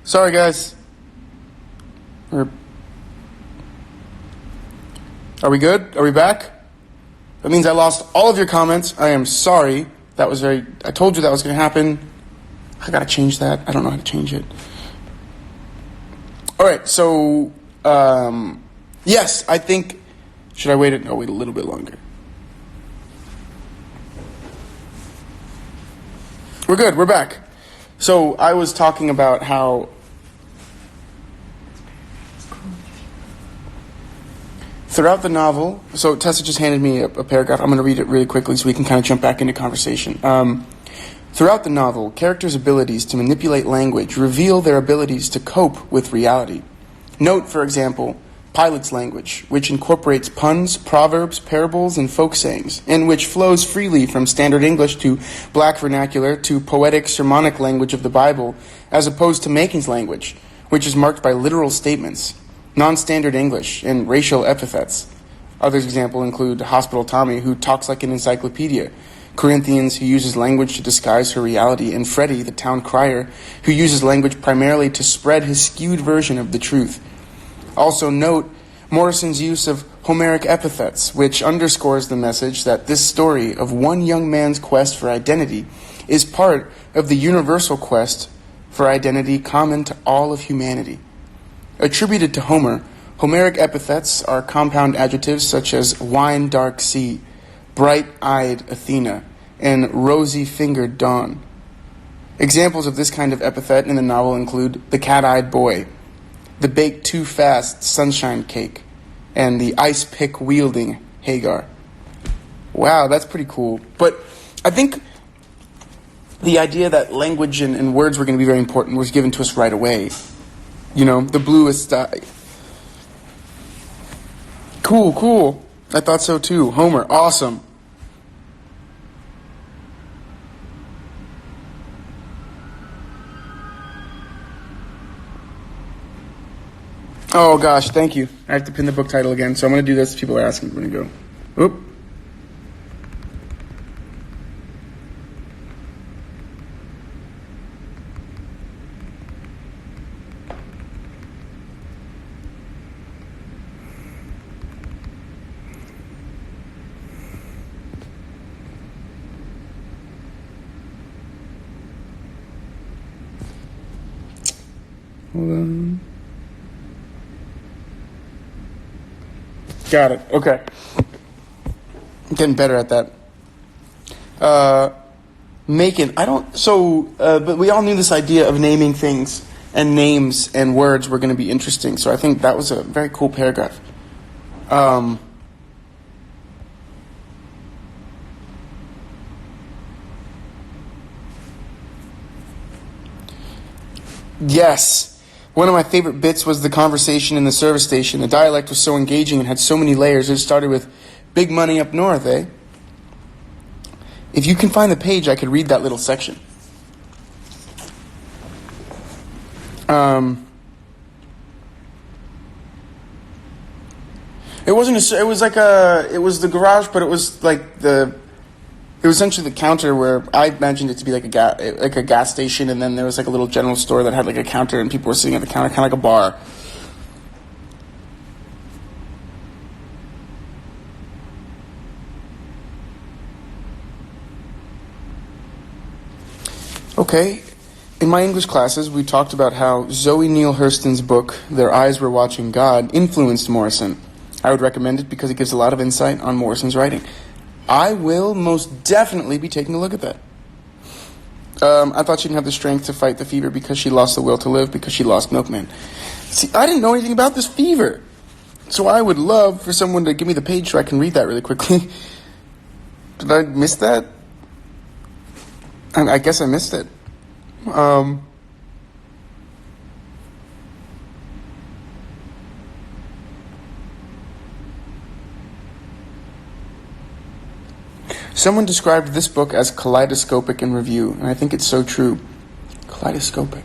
Sorry, guys. Are we good? Are we back? That means I lost all of your comments. I am sorry. I told you that was going to happen. I got to change that. I don't know how to change it. All right, so, yes, I think, should I wait a little bit longer. We're good. We're back. So I was talking about how throughout the novel, so Tessa just handed me a paragraph. I'm going to read it really quickly so we can kind of jump back into conversation. Throughout the novel, characters' abilities to manipulate language reveal their abilities to cope with reality. Note, for example, Pilot's language, which incorporates puns, proverbs, parables, and folk sayings, and which flows freely from standard English to black vernacular to poetic sermonic language of the Bible, as opposed to Macon's language, which is marked by literal statements, non-standard English, and racial epithets. Others example include Hospital Tommy, who talks like an encyclopedia, Corinthians, who uses language to disguise her reality, and Freddie, the town crier, who uses language primarily to spread his skewed version of the truth. Also note Morrison's use of Homeric epithets, which underscores the message that this story of one young man's quest for identity is part of the universal quest for identity common to all of humanity. Attributed to Homer, Homeric epithets are compound adjectives such as wine-dark sea, bright-eyed Athena, and rosy-fingered dawn. Examples of this kind of epithet in the novel include the cat-eyed boy, the baked-too-fast sunshine cake, and the ice-pick-wielding Hagar. Wow, that's pretty cool. But I think the idea that language and words were going to be very important was given to us right away. You know, the bluest eye. Cool. I thought so too. Homer, awesome. Oh gosh, thank you. I have to pin the book title again, so I'm going to do this. People are asking when to go. Oop. Hold on. Got it. Okay. I'm getting better at that. Macon. But we all knew this idea of naming things and names and words were going to be interesting. So I think that was a very cool paragraph. Yes. One of my favorite bits was the conversation in the service station. The dialect was so engaging and had so many layers. It started with, big money up north, eh? If you can find the page, I could read that little section. It was the garage, but it was essentially the counter where I imagined it to be like a gas station, and then there was like a little general store that had like a counter, and people were sitting at the counter, kind of like a bar. Okay, in my English classes, we talked about how Zoe Neale Hurston's book, Their Eyes Were Watching God, influenced Morrison. I would recommend it because it gives a lot of insight on Morrison's writing. I will most definitely be taking a look at that. I thought she didn't have the strength to fight the fever because she lost the will to live because she lost Milkman. See, I didn't know anything about this fever. So I would love for someone to give me the page so I can read that really quickly. Did I miss that? I guess I missed it. Someone described this book as kaleidoscopic in review, and I think it's so true. Kaleidoscopic.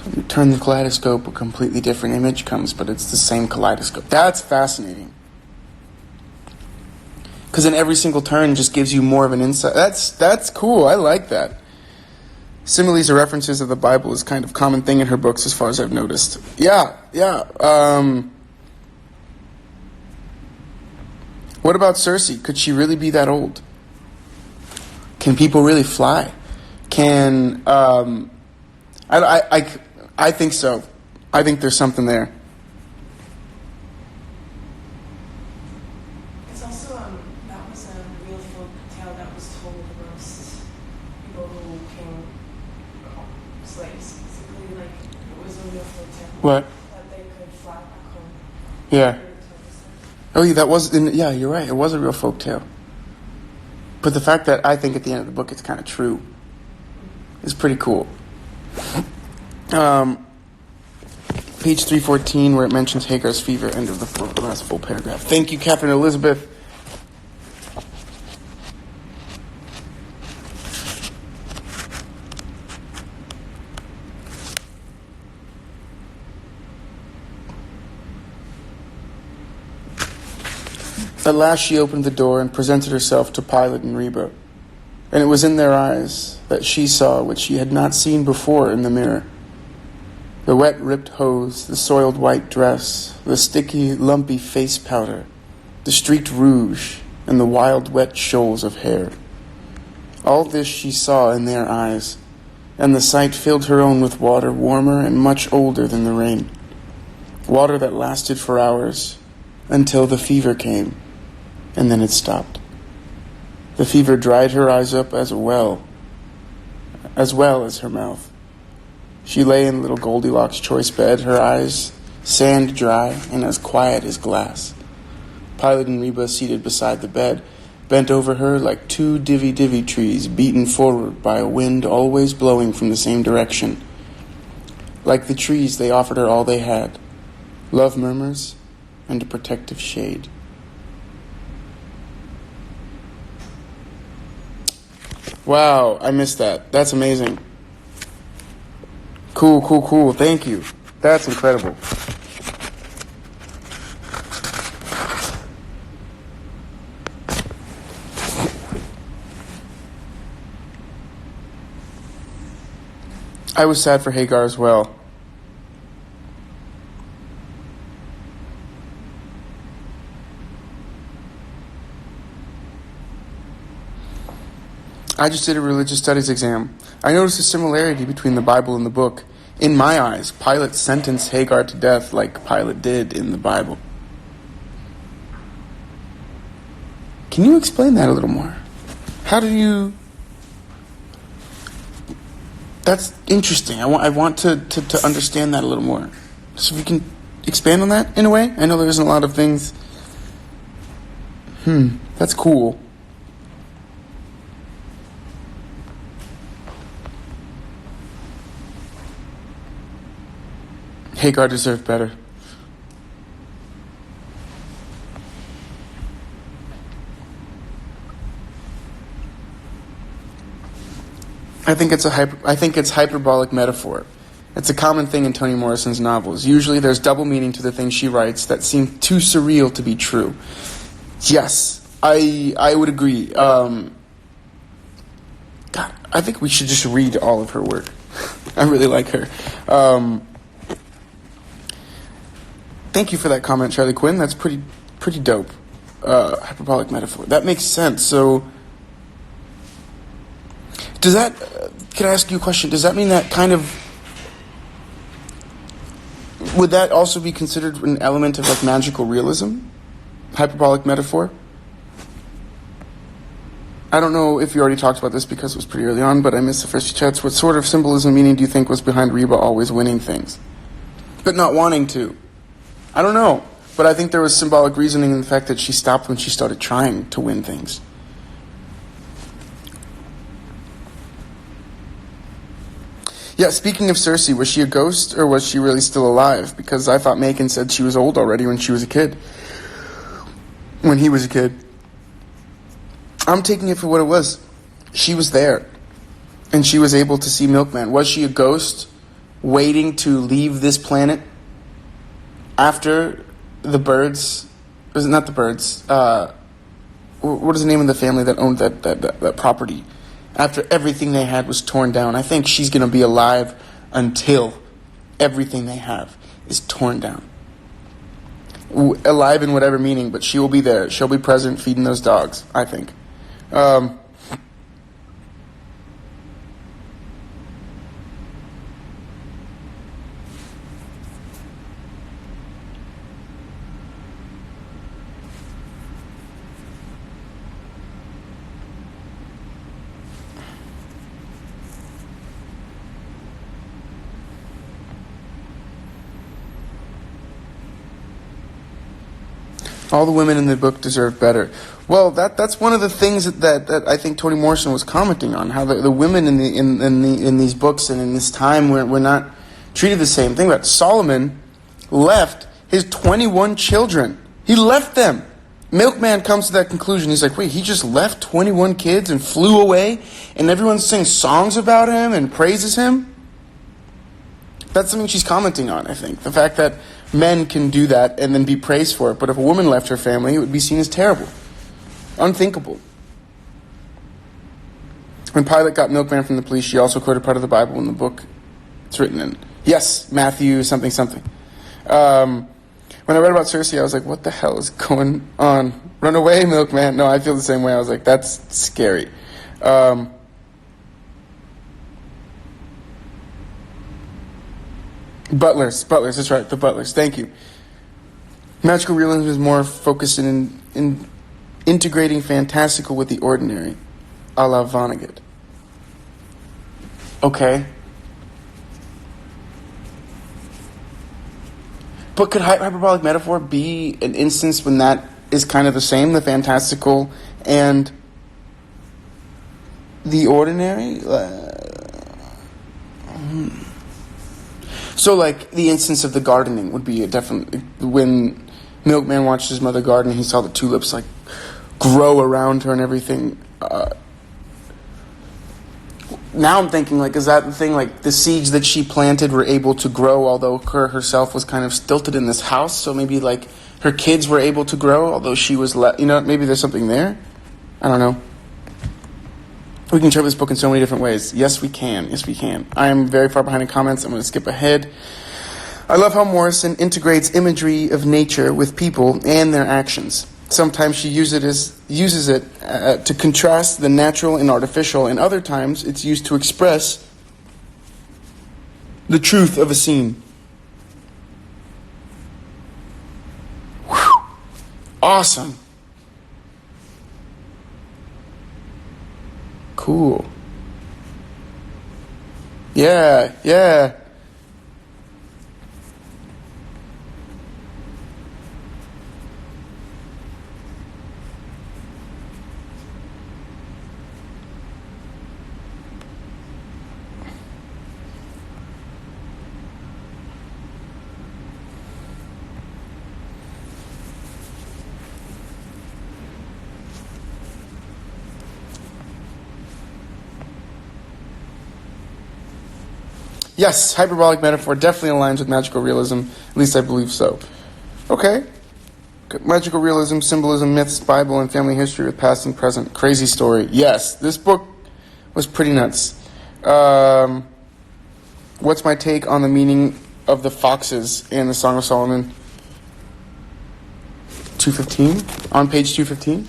So you turn the kaleidoscope, a completely different image comes, but it's the same kaleidoscope. That's fascinating. Because then every single turn just gives you more of an insight. That's cool. I like that. Similes or references of the Bible is kind of common thing in her books as far as I've noticed. Yeah. What about Cersei? Could she really be that old? Can people really fly? Can I think so. I think there's something there. It's also that was a real folk tale that was told amongst people who came slaves. Basically, like it was a real folk tale. What? That they could fly back home. Yeah. Oh, yeah, that was. Yeah, you're right. It was a real folk tale. But the fact that I think at the end of the book it's kind of true is pretty cool. Page 314, where it mentions Hagar's fever, end of the last full paragraph. Thank you, Catherine Elizabeth. At last she opened the door and presented herself to Pilate and Reba. And it was in their eyes that she saw what she had not seen before in the mirror. The wet, ripped hose, the soiled white dress, the sticky, lumpy face powder, the streaked rouge, and the wild, wet shoals of hair. All this she saw in their eyes, and the sight filled her own with water warmer and much older than the rain. Water that lasted for hours, until the fever came, and then it stopped. The fever dried her eyes up as well as her mouth. She lay in little Goldilocks' choice bed, her eyes sand dry and as quiet as glass. Pilate and Reba, seated beside the bed, bent over her like two divvy-divvy trees beaten forward by a wind always blowing from the same direction. Like the trees, they offered her all they had, love murmurs and a protective shade. Wow, I missed that. That's amazing. Cool. Thank you. That's incredible. I was sad for Hagar as well. I just did a religious studies exam. I noticed a similarity between the Bible and the book. In my eyes, Pilate sentenced Hagar to death like Pilate did in the Bible. Can you explain that a little more? How do you... That's interesting. I want to understand that a little more. So we can expand on that in a way? I know there isn't a lot of things. That's cool. Hagar deserved better. I think it's hyperbolic metaphor. It's a common thing in Toni Morrison's novels. Usually there's double meaning to the things she writes that seem too surreal to be true. Yes, I would agree. God, I think we should just read all of her work. I really like her. Thank you for that comment, Charlie Quinn. That's pretty dope. Hyperbolic metaphor. That makes sense. So, does that... can I ask you a question? Does that mean that kind of... would that also be considered an element of like magical realism? Hyperbolic metaphor? I don't know if you already talked about this because it was pretty early on, but I missed the first few chats. What sort of symbolism meaning do you think was behind Reba always winning things? But not wanting to? I don't know, but I think there was symbolic reasoning in the fact that she stopped when she started trying to win things. Yeah, speaking of Cersei, was she a ghost or was she really still alive? Because I thought Macon said she was old already when she was a kid. When he was a kid. I'm taking it for what it was. She was there. And she was able to see Milkman. Was she a ghost waiting to leave this planet? After the birds, was it not the birds? What is the name of the family that owned that property? after everything they had was torn down. I think she's going to be alive until everything they have is torn down. Alive in whatever meaning, but she will be there. She'll be present feeding those dogs, I think. All the women in the book deserve better. Well, that's one of the things that I think Toni Morrison was commenting on, how the women in these books and in this time were not treated the same. Think about it. Solomon left his 21 children. He left them. Milkman comes to that conclusion. He's like, wait, he just left 21 kids and flew away, and everyone sings songs about him and praises him? That's something she's commenting on, I think. The fact that men can do that and then be praised for it. But if a woman left her family, it would be seen as terrible. Unthinkable. When Pilate got Milkman from the police, she also quoted part of the Bible in the book it's written in. Yes, Matthew something something. When I read about Cersei, I was like, what the hell is going on? Run away, Milkman. No, I feel the same way. I was like, that's scary. Butlers, that's right, the butlers. Thank you. Magical realism is more focused in integrating fantastical with the ordinary, a la Vonnegut. Okay. But could hyperbolic metaphor be an instance when that is kind of the same, the fantastical and the ordinary? So, like, the instance of the gardening would be definitely when Milkman watched his mother garden, he saw the tulips, like, grow around her and everything. Now I'm thinking, like, is that the thing, like, the seeds that she planted were able to grow, although herself was kind of stilted in this house, so maybe, like, her kids were able to grow, although she was, maybe there's something there? I don't know. We can interpret this book in so many different ways. Yes, we can. Yes, we can. I am very far behind in comments. I'm going to skip ahead. I love how Morrison integrates imagery of nature with people and their actions. Sometimes she uses it to contrast the natural and artificial, and other times it's used to express the truth of a scene. Whew. Awesome. Cool. Yeah. Yes, hyperbolic metaphor definitely aligns with magical realism. At least I believe so. Okay. Magical realism, symbolism, myths, Bible, and family history with past and present. Crazy story. Yes, this book was pretty nuts. What's my take on the meaning of the foxes in the Song of Solomon? 215? On page 215?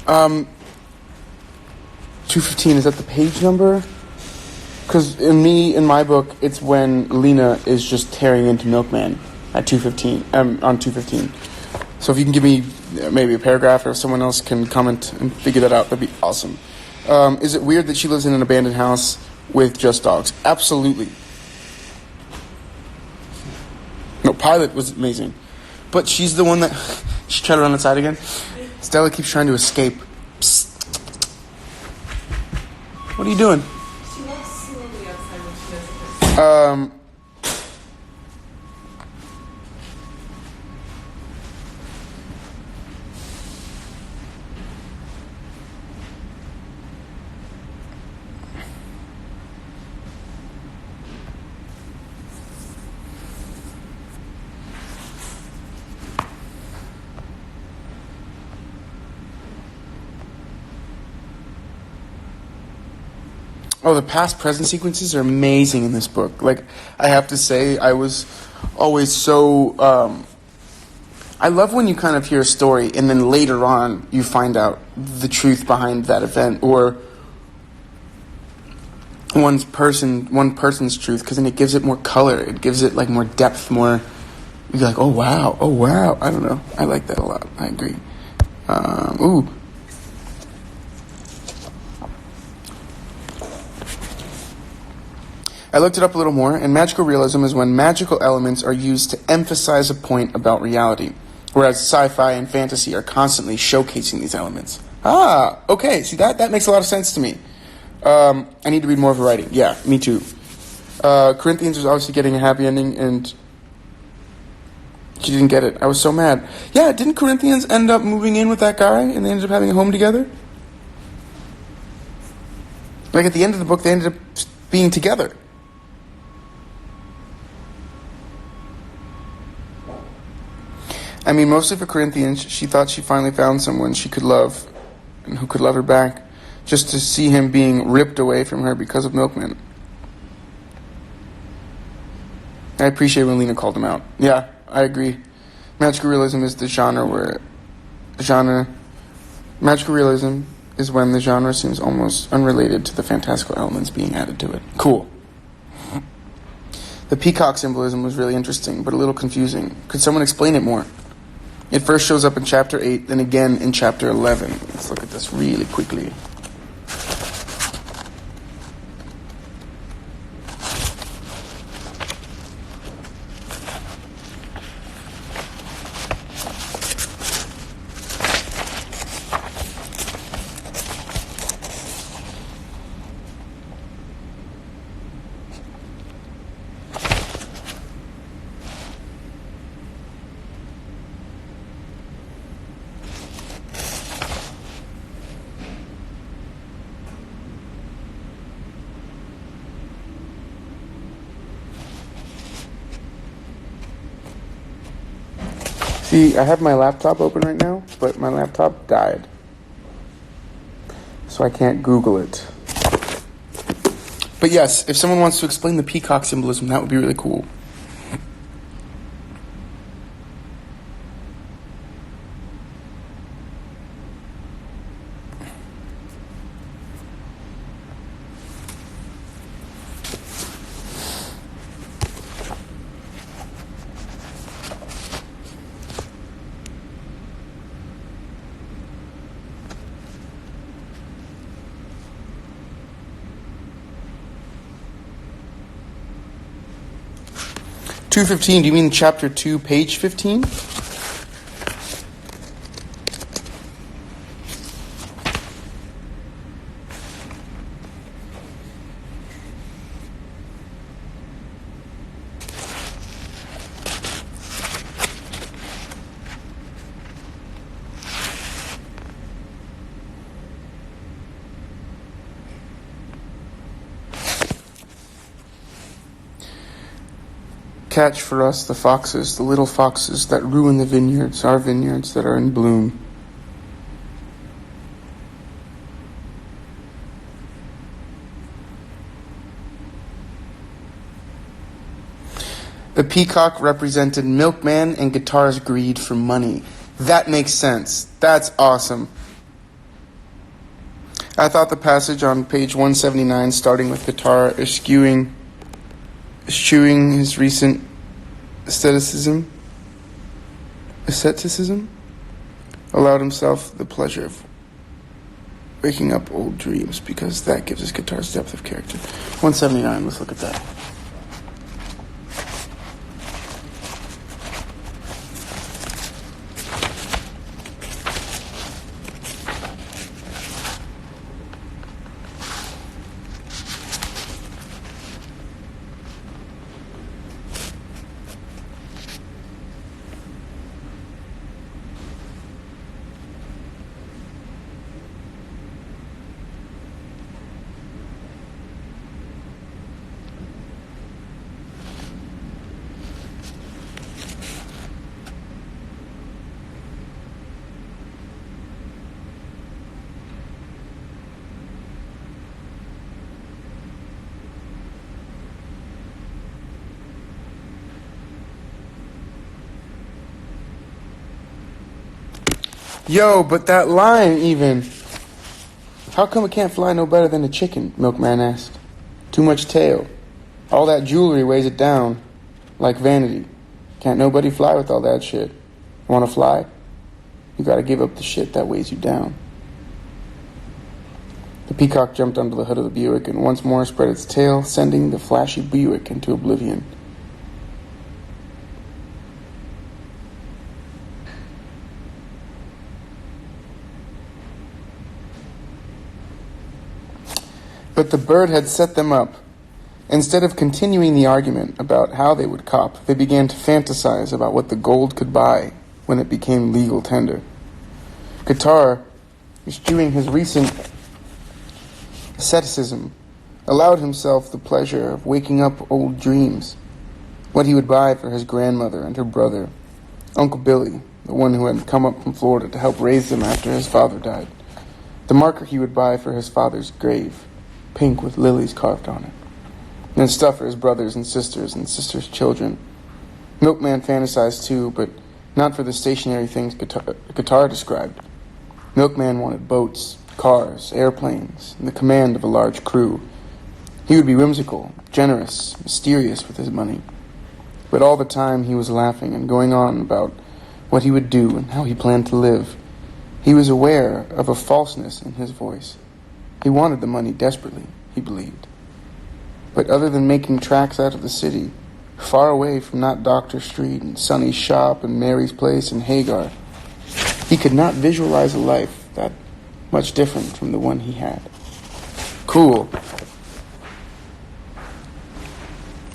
Um, 215, is that the page number? Because in my book, it's when Lena is just tearing into Milkman at 215, on 215. So if you can give me maybe a paragraph, or if someone else can comment and figure that out, that'd be awesome. Is it weird that she lives in an abandoned house with just dogs? Absolutely. No, Pilot was amazing. But she's the one that... She tried to run outside again. Stella keeps trying to escape. Psst. What are you doing? She walks slowly outside when she does it. Oh, the past-present sequences are amazing in this book. Like, I have to say, I was always so... I love when you kind of hear a story and then later on you find out the truth behind that event, or one person's truth, because then it gives it more color. It gives it, like, more depth, more... You're like, oh, wow. I don't know. I like that a lot. I agree. Ooh. I looked it up a little more, and magical realism is when magical elements are used to emphasize a point about reality, whereas sci-fi and fantasy are constantly showcasing these elements. Ah, okay. See, that makes a lot of sense to me. I need to read more of her writing. Yeah, me too. Corinthians was obviously getting a happy ending, and she didn't get it. I was so mad. Yeah, didn't Corinthians end up moving in with that guy, and they ended up having a home together? Like, at the end of the book, they ended up being together. I mean, mostly for Corinthians, she thought she finally found someone she could love and who could love her back, just to see him being ripped away from her because of Milkman. I appreciate when Lena called him out. Yeah, I agree. Magical realism is the genre where... Magical realism is when the genre seems almost unrelated to the fantastical elements being added to it. Cool. The Peacock Symbolism was really interesting, but a little confusing. Could someone explain it more? It first shows up in Chapter 8, then again in Chapter 11. Let's look at this really quickly. See, I have my laptop open right now, but my laptop died. So I can't Google it. But yes, if someone wants to explain the peacock symbolism, that would be really cool. $2.15, do you mean chapter 2, page 15? Catch for us the foxes, the little foxes that ruin the vineyards, our vineyards that are in bloom. The peacock represented milkman and guitar's greed for money. That makes sense. That's awesome. I thought the passage on page 179, starting with guitar, eschewing his recent asceticism, allowed himself the pleasure of waking up old dreams, because that gives his guitar's depth of character. 179, let's look at that. Yo, but that line even. How come it can't fly no better than a chicken? Milkman asked. Too much tail. All that jewelry weighs it down. Like vanity. Can't nobody fly with all that shit. Wanna fly? You gotta give up the shit that weighs you down. The Peacock jumped under the hood of the Buick and once more spread its tail, sending the flashy Buick into oblivion. But the bird had set them up. Instead of continuing the argument about how they would cop, they began to fantasize about what the gold could buy when it became legal tender. Guitar, eschewing his recent asceticism, allowed himself the pleasure of waking up old dreams, what he would buy for his grandmother and her brother, Uncle Billy, the one who had come up from Florida to help raise them after his father died, the marker he would buy for his father's grave, pink with lilies carved on it, and stuff for his brothers and sisters' children. Milkman fantasized too, but not for the stationary things Guitar described. Milkman wanted boats, cars, airplanes, and the command of a large crew. He would be whimsical, generous, mysterious with his money. But all the time he was laughing and going on about what he would do and how he planned to live. He was aware of a falseness in his voice. He wanted the money desperately, he believed. But other than making tracks out of the city, far away from that Doctor Street and Sonny's shop and Mary's place and Hagar, he could not visualize a life that much different from the one he had. Cool.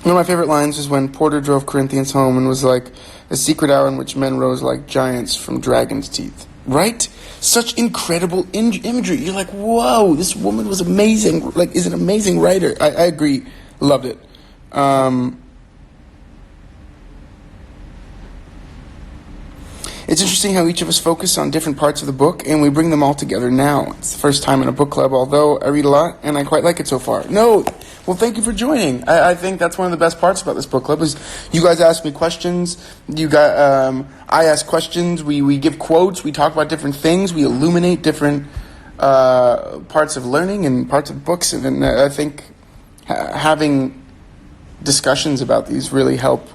One of my favorite lines is when Porter drove Corinthians home and was like, a secret hour in which men rose like giants from dragon's teeth. Right? Such incredible imagery. You're like, whoa, this woman was amazing. Like, is an amazing writer. I agree. Loved it. It's interesting how each of us focus on different parts of the book, and we bring them all together now. It's the first time in a book club, although I read a lot, and I quite like it so far. No, well, thank you for joining. I think that's one of the best parts about this book club is you guys ask me questions. I ask questions. We give quotes. We talk about different things. We illuminate different parts of learning and parts of books. And I think having discussions about these really help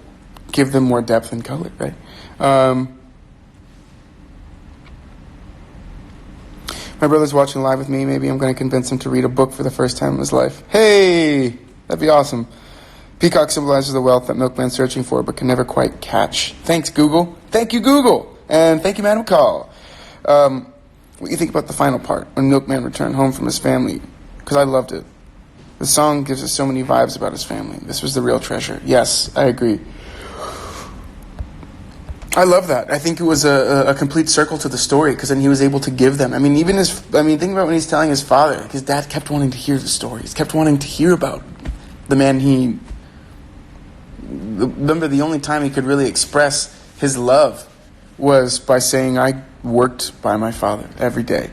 give them more depth and color, right? My brother's watching live with me. Maybe I'm going to convince him to read a book for the first time in his life. Hey, that'd be awesome. Peacock symbolizes the wealth that Milkman's searching for but can never quite catch. Thanks, Google. Thank you, Google. And thank you, Madam Call. What do you think about the final part, when Milkman returned home from his family? Because I loved it. The song gives us so many vibes about his family. This was the real treasure. Yes, I agree. I love that. I think it was a complete circle to the story, because then he was able to give them. Think about when he's telling his father. His dad kept wanting to hear the stories, kept wanting to hear about the man he... Remember, the only time he could really express his love was by saying, I worked by my father every day.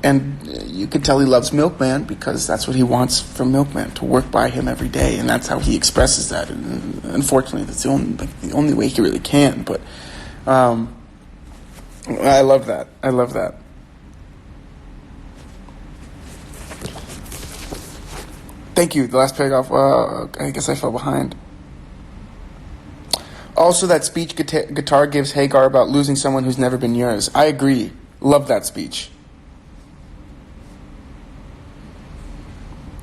And you could tell he loves Milkman because that's what he wants from Milkman, to work by him every day. And that's how he expresses that. And unfortunately, that's the only way he really can. But I love that. I love that. Thank you. The last paragraph, I guess I fell behind. Also, that speech Guitar gives Hagar about losing someone who's never been yours. I agree. Love that speech.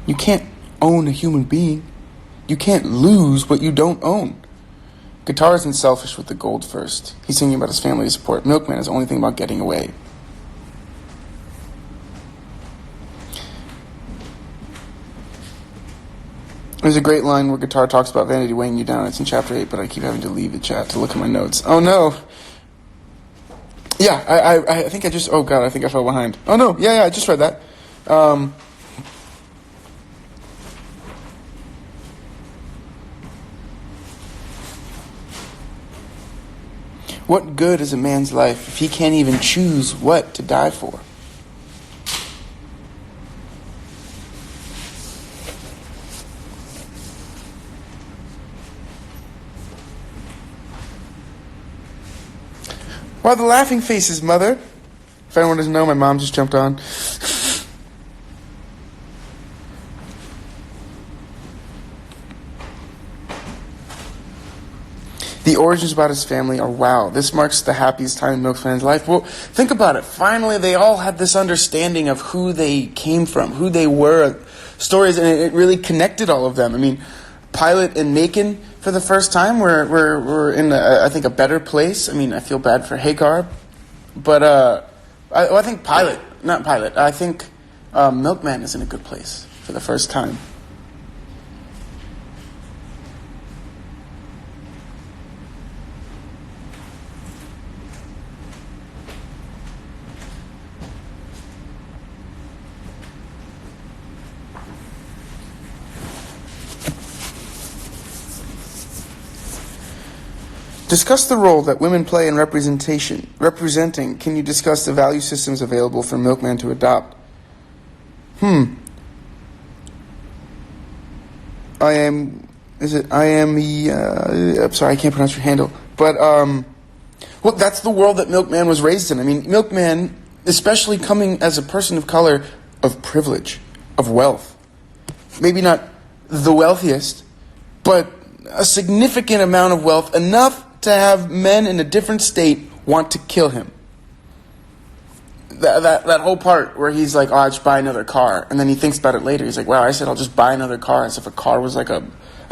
You can't own a human being. You can't lose what you don't own. Guitar isn't selfish with the gold first. He's thinking about his family to support. Milkman is only thinking about getting away. There's a great line where Guitar talks about vanity weighing you down. It's in chapter 8, but I keep having to leave the chat to look at my notes. Oh no! Yeah, I think I just... Oh god, I think I fell behind. Oh no, yeah, I just read that. What good is a man's life if he can't even choose what to die for? Why the laughing faces, mother? If anyone doesn't know, my mom just jumped on. The origins about his family are wow. This marks the happiest time in Milkman's life. Well, think about it. Finally, they all had this understanding of who they came from, who they were, stories, and it really connected all of them. I mean, Pilot and Macon, for the first time, were in, I think, a better place. I mean, I feel bad for Hagar, but I think I think Milkman is in a good place for the first time. Discuss the role that women play in representing. Can you discuss the value systems available for Milkman to adopt? I'm sorry, I can't pronounce your handle. But, well, that's the world that Milkman was raised in. I mean, Milkman, especially coming as a person of color, of privilege, of wealth. Maybe not the wealthiest, but a significant amount of wealth, enough to have men in a different state want to kill him. That whole part where he's like, oh, I'll just buy another car. And then he thinks about it later. He's like, wow, I said I'll just buy another car as if a car was like a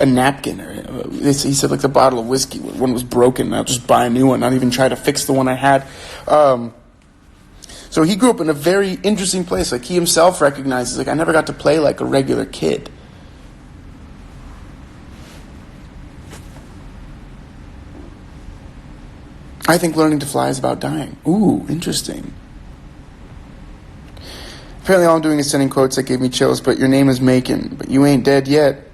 napkin. Or he said like the bottle of whiskey. One was broken. I'll just buy a new one, not even try to fix the one I had. So he grew up in a very interesting place. Like he himself recognizes, like, I never got to play like a regular kid. I think learning to fly is about dying. Ooh, interesting. Apparently all I'm doing is sending quotes that gave me chills, but your name is Macon, but you ain't dead yet.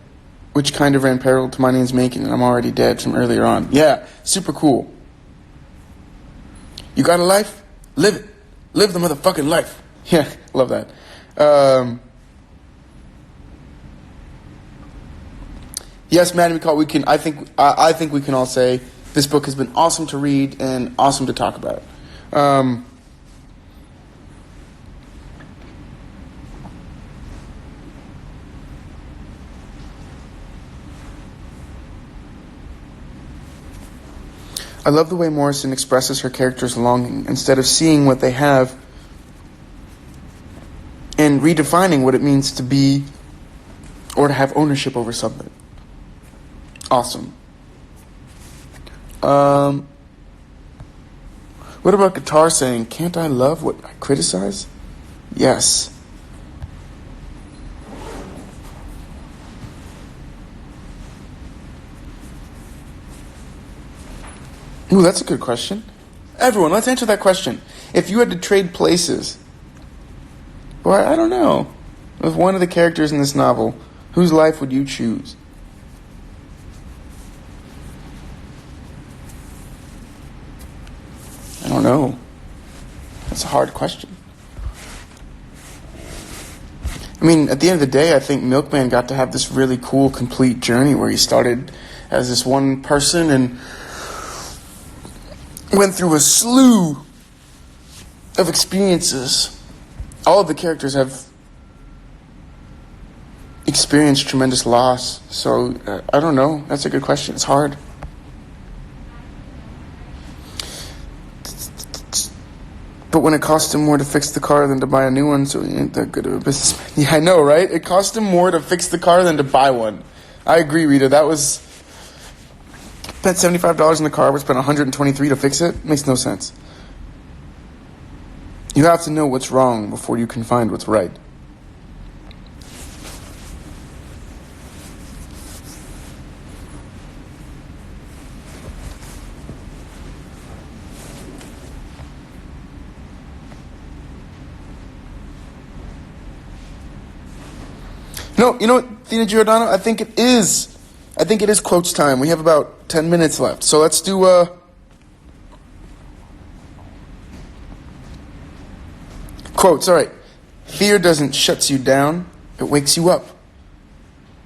Which kind of ran parallel to my name's Macon, and I'm already dead from earlier on. Yeah, super cool. You got a life? Live it. Live the motherfucking life. Yeah, love that. Yes, Madam McCall, I think we can all say this book has been awesome to read and awesome to talk about. I love the way Morrison expresses her character's longing instead of seeing what they have and redefining what it means to be or to have ownership over something. Awesome. What about Guitar saying, can't I love what I criticize? Yes. Ooh, that's a good question. Everyone, let's answer that question. If you had to trade places, well, I don't know, with one of the characters in this novel, whose life would you choose? I don't know. That's a hard question. I mean, at the end of the day, I think Milkman got to have this really cool, complete journey where he started as this one person and went through a slew of experiences. All of the characters have experienced tremendous loss. So, I don't know. That's a good question. It's hard. But when it cost him more to fix the car than to buy a new one, so he ain't that good of a businessman. Yeah, I know, right? It cost him more to fix the car than to buy one. I agree, Rita. That was... Spent $75 in the car, but spent $123 to fix it? Makes no sense. You have to know what's wrong before you can find what's right. No, you know what, Thina Giordano? I think it is quotes time. We have about 10 minutes left. So let's do, quotes, all right. Fear doesn't shut you down. It wakes you up.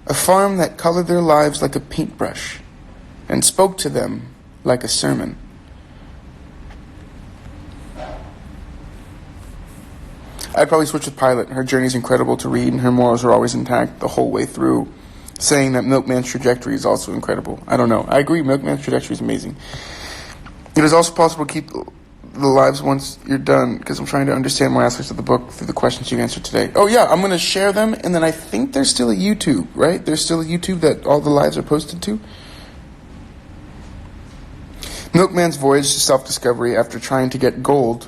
A farm that colored their lives like a paintbrush and spoke to them like a sermon. I'd probably switch with Pilot. Her journey's incredible to read, and her morals are always intact the whole way through. Saying that Milkman's trajectory is also incredible. I don't know. I agree, Milkman's trajectory is amazing. It is also possible to keep the lives once you're done, because I'm trying to understand more aspects of the book through the questions you answered today. Oh yeah, I'm going to share them, and then I think there's still a YouTube, right? There's still a YouTube that all the lives are posted to. Milkman's voyage to self-discovery after trying to get gold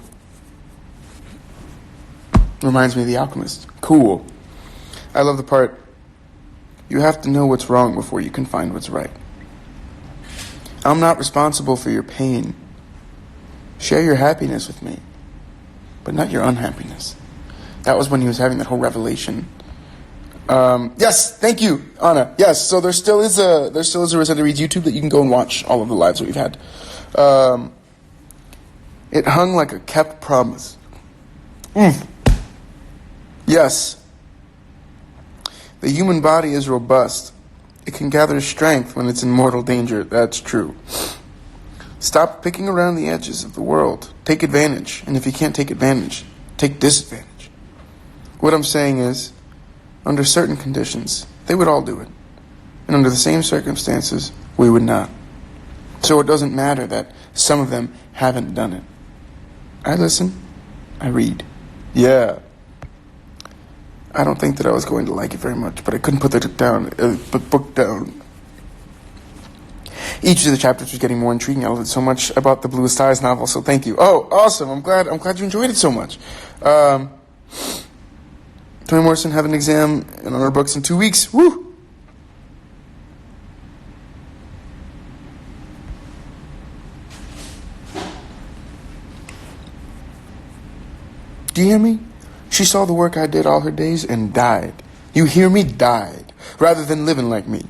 reminds me of The Alchemist. Cool. I love the part, you have to know what's wrong before you can find what's right. I'm not responsible for your pain. Share your happiness with me, but not your unhappiness. That was when he was having that whole revelation. Yes, thank you, Anna. Yes, so there still is a Rosende Reads YouTube that you can go and watch all of the lives that we've had. It hung like a kept promise. Yes. The human body is robust. It can gather strength when it's in mortal danger. That's true. Stop picking around the edges of the world. Take advantage. And if you can't take advantage, take disadvantage. What I'm saying is, under certain conditions, they would all do it. And under the same circumstances, we would not. So it doesn't matter that some of them haven't done it. I listen. I read. Yeah. I don't think that I was going to like it very much, but I couldn't put the book down. Each of the chapters was getting more intriguing. I loved it so much about the Bluest Eyes novel, so thank you. Oh, awesome. I'm glad you enjoyed it so much. Toni Morrison have an exam on our books in 2 weeks. Woo! Do you hear me? She saw the work I did all her days and died. You hear me? Died. Rather than living like me.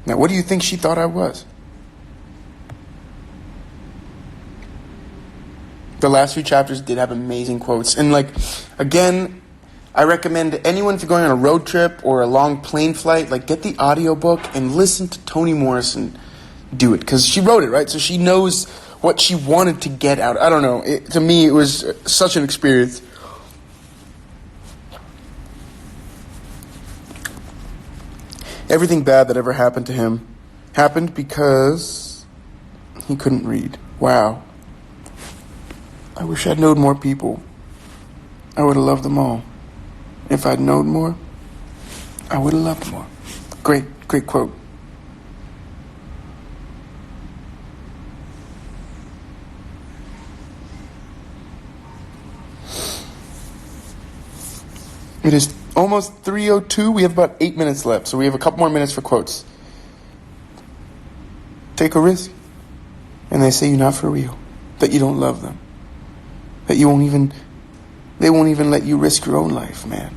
Now, what do you think she thought I was? The last few chapters did have amazing quotes. And, again, I recommend anyone, if you're going on a road trip or a long plane flight, get the audiobook and listen to Toni Morrison do it. Because she wrote it, right? So she knows what she wanted to get out. I don't know. To me, it was such an experience. Everything bad that ever happened to him happened because he couldn't read. Wow. I wish I'd known more people. I would have loved them all. If I'd known more, I would have loved more. Great quote. It is almost 3:02. We have about 8 minutes left, so we have a couple more minutes for quotes. Take a risk, and they say you're not for real, that you don't love them, that they won't even let you risk your own life, man.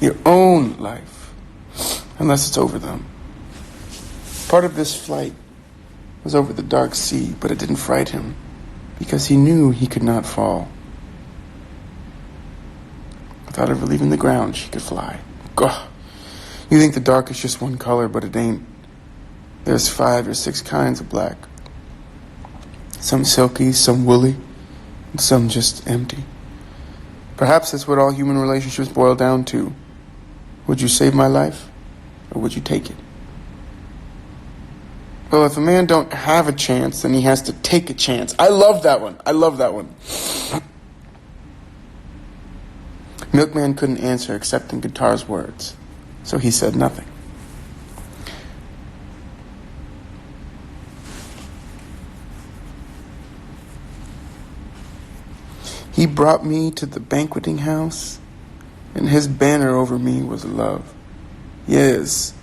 Your own life, unless it's over them. Part of this flight was over the dark sea, but it didn't fright him, because he knew he could not fall. Without ever leaving the ground, she could fly. Gah. You think the dark is just one color, but it ain't. There's 5 or 6 kinds of black. Some silky, some woolly, and some just empty. Perhaps that's what all human relationships boil down to. Would you save my life, or would you take it? Well, if a man don't have a chance, then he has to take a chance. I love that one. I love that one. Milkman couldn't answer except in Guitar's words, so he said nothing. He brought me to the banqueting house, and his banner over me was love. Yes.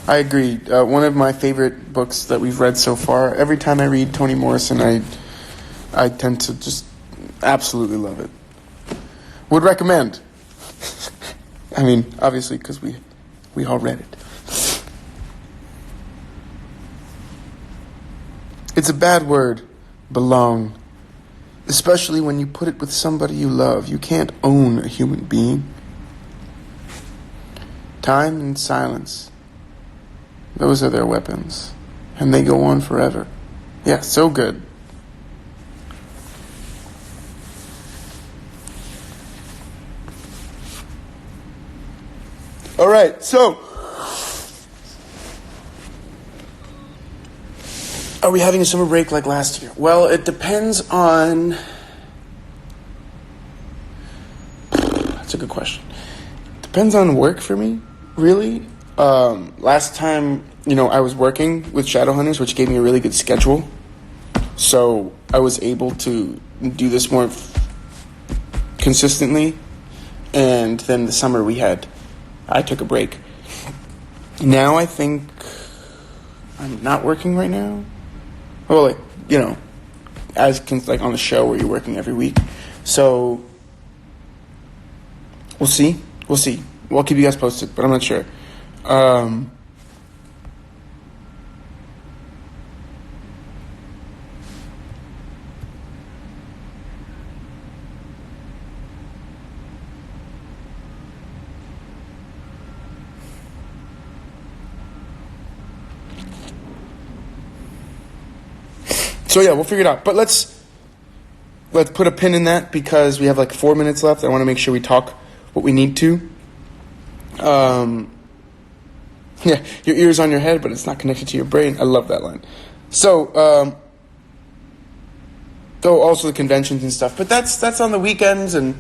I agree. One of my favorite books that we've read so far. Every time I read Toni Morrison, I tend to just absolutely love it. Would recommend. I mean, obviously, because we all read it. It's a bad word, belong. Especially when you put it with somebody you love. You can't own a human being. Time and silence. Those are their weapons. And they go on forever. Yeah, so good. All right, so are we having a summer break like last year? Well, it depends on... That's a good question. Depends on work for me, really. Last time, I was working with Shadowhunters, which gave me a really good schedule. So I was able to do this more consistently. And then the summer I took a break. Now I think I'm not working right now. Well, like on the show where you're working every week. So we'll see. We'll keep you guys posted, but I'm not sure. So yeah, we'll figure it out. But let's put a pin in that because we have like 4 minutes left. I want to make sure we talk what we need to. Yeah, your ear's on your head, but it's not connected to your brain. I love that line. So, also the conventions and stuff. But that's on the weekends, and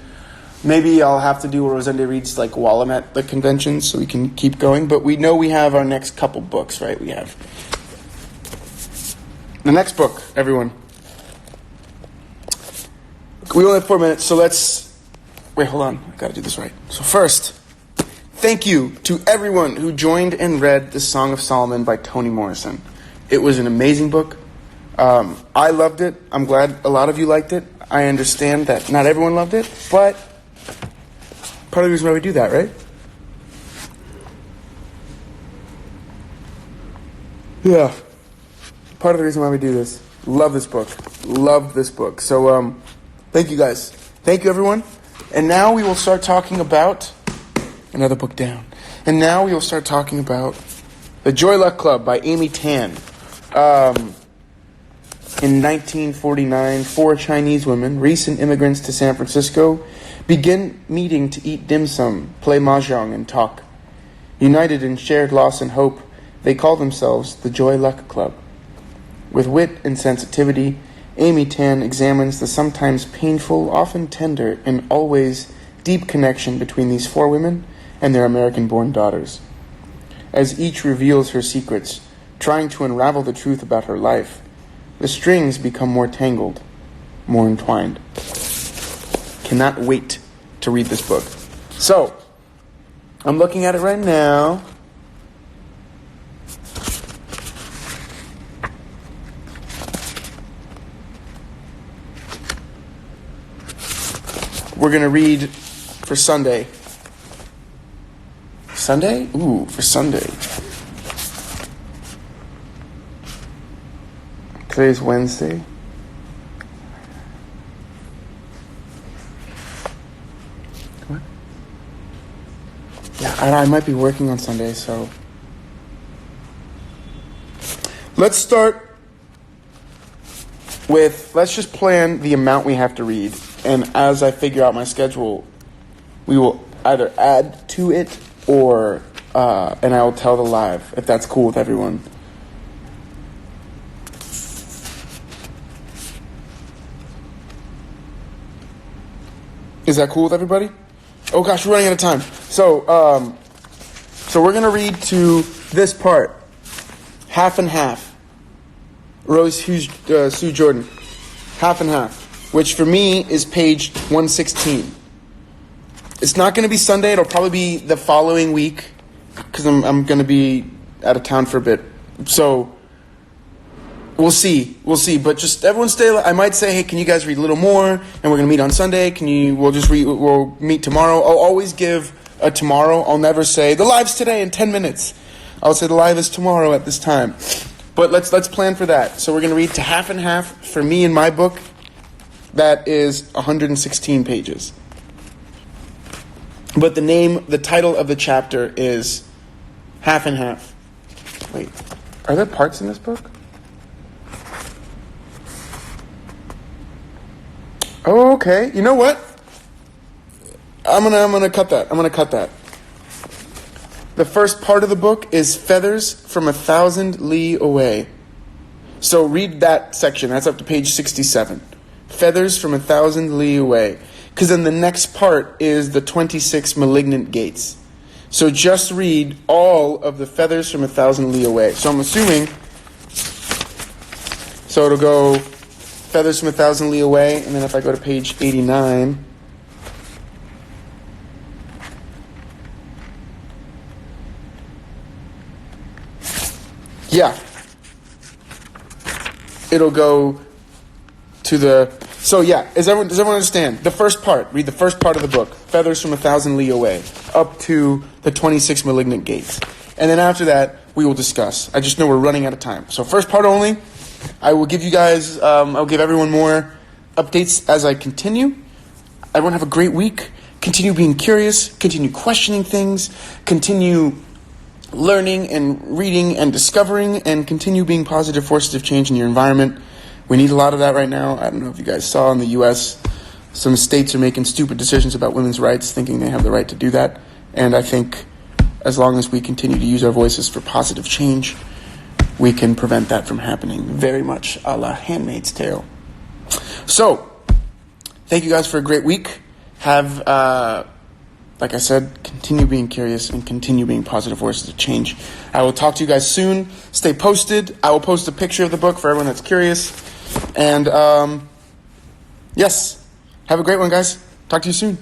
maybe I'll have to do a Rosende reads like while I'm at the conventions so we can keep going. But we know we have our next couple books, right? We have the next book, everyone. We only have 4 minutes, so wait, hold on. I gotta do this right. So first, thank you to everyone who joined and read The Song of Solomon by Toni Morrison. It was an amazing book. I loved it. I'm glad a lot of you liked it. I understand that not everyone loved it, but part of the reason why we do that, right? Yeah. Part of the reason why we do this. Love this book. So, thank you guys. Thank you, everyone. And now we will start talking about... Another book down. And now we will start talking about The Joy Luck Club by Amy Tan. In 1949, 4 Chinese women, recent immigrants to San Francisco, begin meeting to eat dim sum, play mahjong, and talk. United in shared loss and hope, they call themselves the Joy Luck Club. With wit and sensitivity, Amy Tan examines the sometimes painful, often tender, and always deep connection between these 4 women and their American-born daughters. As each reveals her secrets, trying to unravel the truth about her life, the strings become more tangled, more entwined. Cannot wait to read this book. So, I'm looking at it right now. We're going to read for Sunday. Sunday? Ooh, for Sunday. Today's Wednesday. What? Yeah, I might be working on Sunday, so... Let's start with... Let's just plan the amount we have to read. And as I figure out my schedule, we will either add to it or, and I will tell the live, if that's cool with everyone. Is that cool with everybody? Oh gosh, we're running out of time. So we're going to read to this part. Half and half. Rose Hughes, Sue Jordan. Half and half. Which for me is page 116. It's not going to be Sunday. It'll probably be the following week. Because I'm going to be out of town for a bit. So we'll see. But just everyone stay. I might say, hey, can you guys read a little more? And we're going to meet on Sunday. We'll meet tomorrow. I'll always give a tomorrow. I'll never say, the live's today in 10 minutes. I'll say the live is tomorrow at this time. But let's plan for that. So we're going to read to half and half for me in my book. That is 116 pages. But the title of the chapter is Half and Half. Wait, are there parts in this book? Oh, okay. You know what? I'm gonna cut that. The first part of the book is Feathers from 1,000 Li Away. So read that section. That's up to page 67. Feathers from 1,000 Li Away. Because then the next part is the 26 Malignant Gates. So just read all of the Feathers from 1,000 Li Away. So I'm assuming, so it'll go Feathers from 1,000 Li Away, and then if I go to page 89, yeah, it'll go to the, so yeah, does everyone understand? The first part, read the first part of the book, Feathers from 1,000 Li Away, up to the 26 Malignant Gates. And then after that, we will discuss. I just know we're running out of time. So first part only, I will give you guys, I'll give everyone more updates as I continue. Everyone have a great week. Continue being curious, continue questioning things, continue learning and reading and discovering, and continue being positive forces of change in your environment. We need a lot of that right now. I don't know if you guys saw in the U.S., some states are making stupid decisions about women's rights, thinking they have the right to do that. And I think as long as we continue to use our voices for positive change, we can prevent that from happening. Very much a la Handmaid's Tale. So, thank you guys for a great week. Have, like I said, continue being curious and continue being positive forces of change. I will talk to you guys soon. Stay posted. I will post a picture of the book for everyone that's curious. And, yes, have a great one, guys. Talk to you soon.